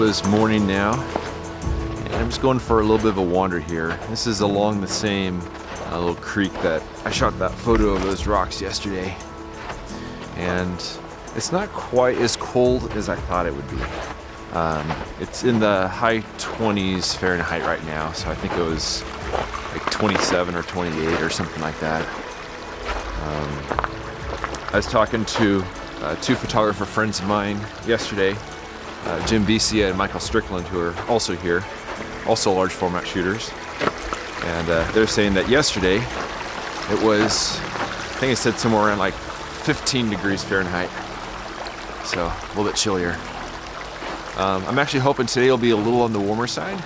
is morning now, and I'm just going for a little bit of a wander here. This is along the same little creek that I shot that photo of those rocks yesterday, and it's not quite as cold as I thought it would be. It's in the high 20s Fahrenheit right now, so I think it was like 27 or 28 or something like that. I was talking to two photographer friends of mine yesterday, Jim Becia and Michael Strickland, who are also here, also large format shooters. And they're saying that yesterday it was, I think it said somewhere around like 15 degrees Fahrenheit. So a little bit chillier. I'm actually hoping today will be a little on the warmer side.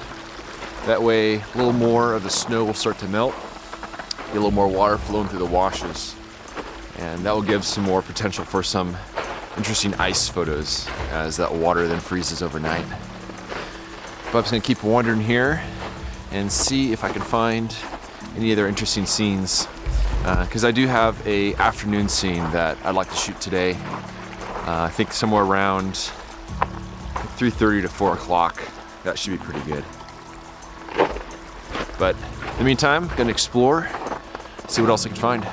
That way a little more of the snow will start to melt, get a little more water flowing through the washes, and that will give some more potential for some interesting ice photos as that water then freezes overnight. But I'm just gonna keep wandering here and see if I can find any other interesting scenes, because I do have a afternoon scene that I'd like to shoot today. I think somewhere around 3:30 to 4 o'clock. That should be pretty good. But in the meantime, I'm gonna explore, see what else I can find.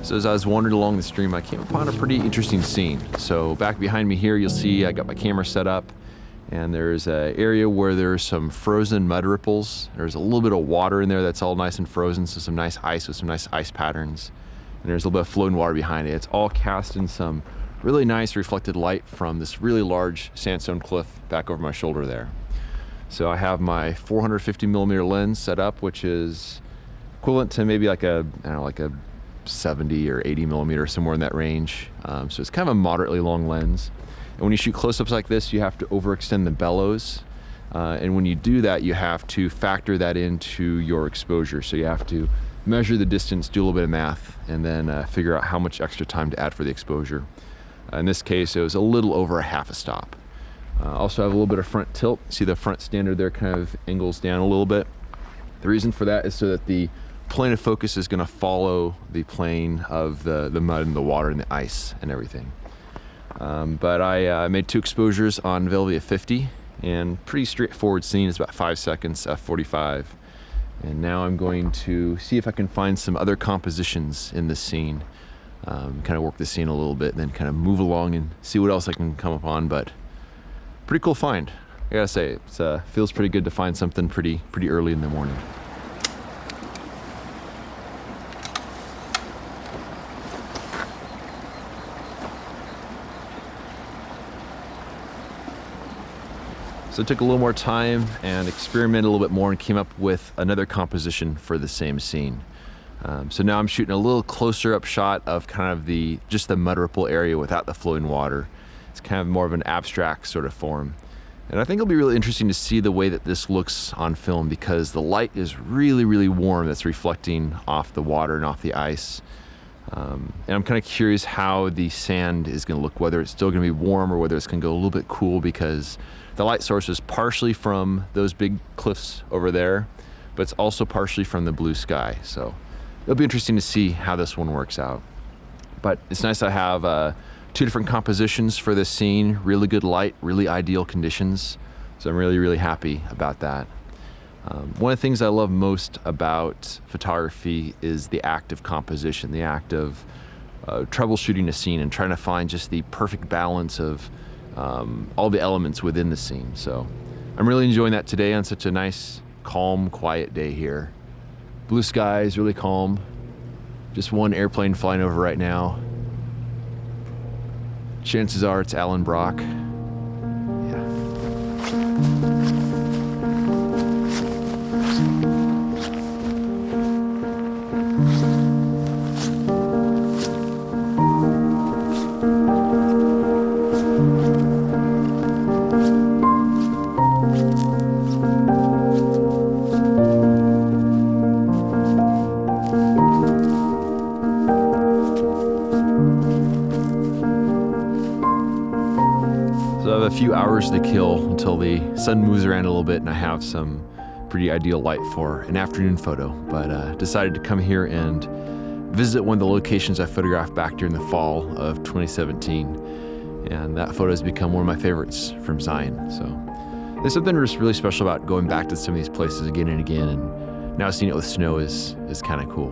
So as I was wandering along the stream, I came upon a pretty interesting scene. So back behind me here, you'll see I got my camera set up, and there's an area where there's some frozen mud ripples. There's a little bit of water in there that's all nice and frozen, so some nice ice with some nice ice patterns. And there's a little bit of flowing water behind it. It's all cast in some really nice reflected light from this really large sandstone cliff back over my shoulder there. So I have my 450 millimeter lens set up, which is equivalent to maybe like a, I don't know, like a 70 or 80 millimeter, somewhere in that range. So it's kind of a moderately long lens. And when you shoot close-ups like this, you have to overextend the bellows. And when you do that, you have to factor that into your exposure. So you have to measure the distance, do a little bit of math, and then figure out how much extra time to add for the exposure. In this case, it was a little over a half a stop. Also have a little bit of front tilt. See the front standard there kind of angles down a little bit. The reason for that is so that the plane of focus is going to follow the plane of the mud and the water and the ice and everything. But I made 2 exposures on Velvia 50, and pretty straightforward scene. It's about 5 seconds, f45. And now I'm going to see if I can find some other compositions in this scene. Kind of work the scene a little bit, and then kind of move along and see what else I can come upon. But pretty cool find. I gotta say, it feels pretty good to find something pretty early in the morning. So I took a little more time and experimented a little bit more and came up with another composition for the same scene. So now I'm shooting a little closer up shot of kind of just the mud ripple area without the flowing water. It's kind of more of an abstract sort of form. And I think it'll be really interesting to see the way that this looks on film, because the light is really warm that's reflecting off the water and off the ice. And I'm kind of curious how the sand is going to look, whether it's still going to be warm or whether it's going to go a little bit cool, because the light source is partially from those big cliffs over there, but it's also partially from the blue sky. So it'll be interesting to see how this one works out. But it's nice to have 2 different compositions for this scene, really good light, really ideal conditions. So I'm really happy about that. One of the things I love most about photography is the act of composition, the act of troubleshooting a scene and trying to find just the perfect balance of all the elements within the scene. So I'm really enjoying that today on such a nice, calm, quiet day here. Blue skies, really calm. Just one airplane flying over right now. Chances are it's Alan Brock. Yeah. few hours to kill until the sun moves around a little bit and I have some pretty ideal light for an afternoon photo, but decided to come here and visit one of the locations I photographed back during the fall of 2017. And that photo has become one of my favorites from Zion. So there's something just really special about going back to some of these places again and again, and now seeing it with snow is kind of cool.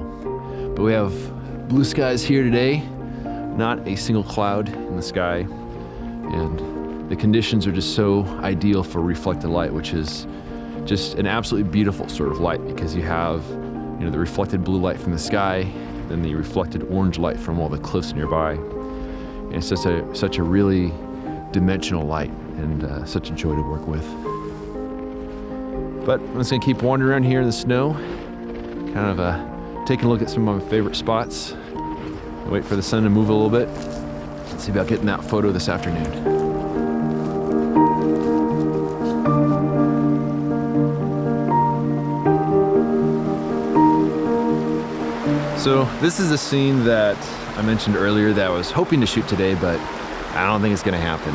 But we have blue skies here today, not a single cloud in the sky, and the conditions are just so ideal for reflected light, which is just an absolutely beautiful sort of light, because you have, you know, the reflected blue light from the sky, then the reflected orange light from all the cliffs nearby. And it's just such a really dimensional light, and such a joy to work with. But I'm just gonna keep wandering around here in the snow, kind of taking a look at some of my favorite spots. Wait for the sun to move a little bit. Let's see about getting that photo this afternoon. So this is a scene that I mentioned earlier that I was hoping to shoot today, but I don't think it's gonna happen.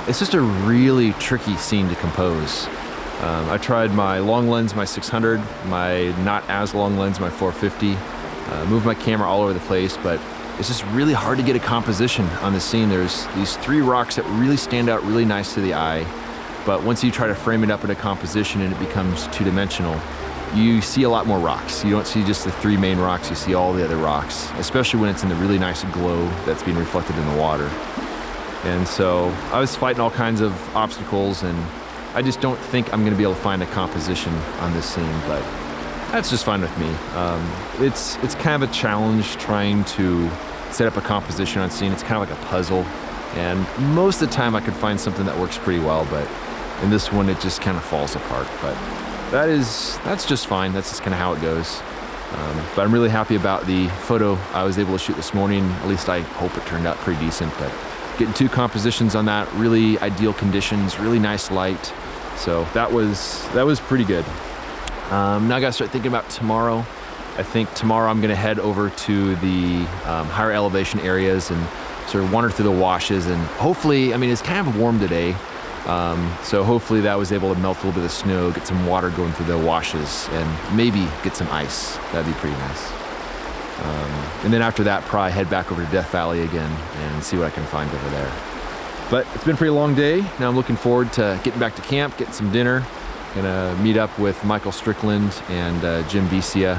It's just a really tricky scene to compose. I tried my long lens, my 600, my not as long lens, my 450, moved my camera all over the place, but it's just really hard to get a composition on the scene. There's these three rocks that really stand out really nice to the eye, but once you try to frame it up in a composition and it becomes two-dimensional, you see a lot more rocks. You don't see just the three main rocks, you see all the other rocks, especially when it's in the really nice glow that's being reflected in the water. And so I was fighting all kinds of obstacles, and I just don't think I'm gonna be able to find a composition on this scene, but that's just fine with me. It's kind of a challenge trying to set up a composition on scene. It's kind of like a puzzle, and most of the time I could find something that works pretty well, but in this one it just kind of falls apart. But that's just fine. That's just kind of how it goes. But I'm really happy about the photo I was able to shoot this morning. At least I hope it turned out pretty decent. But getting two compositions on that, really ideal conditions, really nice light. So that was pretty good. Now I gotta start thinking about tomorrow. I think tomorrow I'm gonna head over to the higher elevation areas and sort of wander through the washes, and hopefully, I mean, it's kind of warm today. So hopefully that was able to melt a little bit of snow, get some water going through the washes, and maybe get some ice. That'd be pretty nice. And then after that, probably head back over to Death Valley again and see what I can find over there. But it's been a pretty long day. Now I'm looking forward to getting back to camp, getting some dinner. Gonna meet up with Michael Strickland and Jim Becia,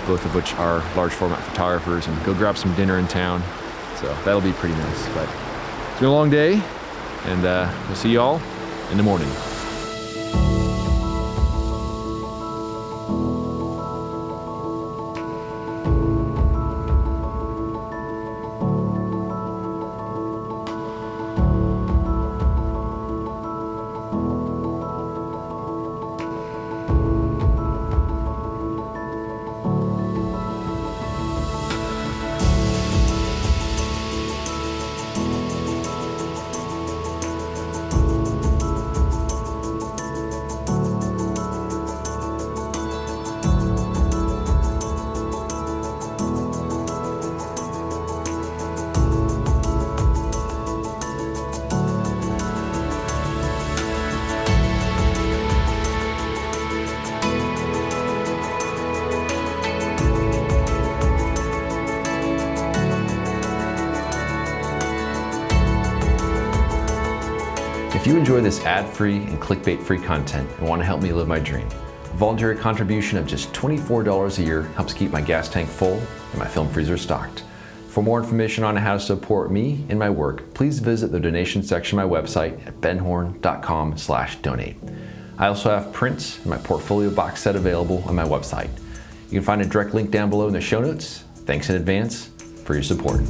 both of which are large format photographers, and go grab some dinner in town. So that'll be pretty nice. But it's been a long day, and we'll see you all in the morning. If you enjoy this ad-free and clickbait-free content and want to help me live my dream, a voluntary contribution of just $24 a year helps keep my gas tank full and my film freezer stocked. For more information on how to support me and my work, please visit the donation section of my website at benhorn.com/donate. I also have prints and my portfolio box set available on my website. You can find a direct link down below in the show notes. Thanks in advance for your support.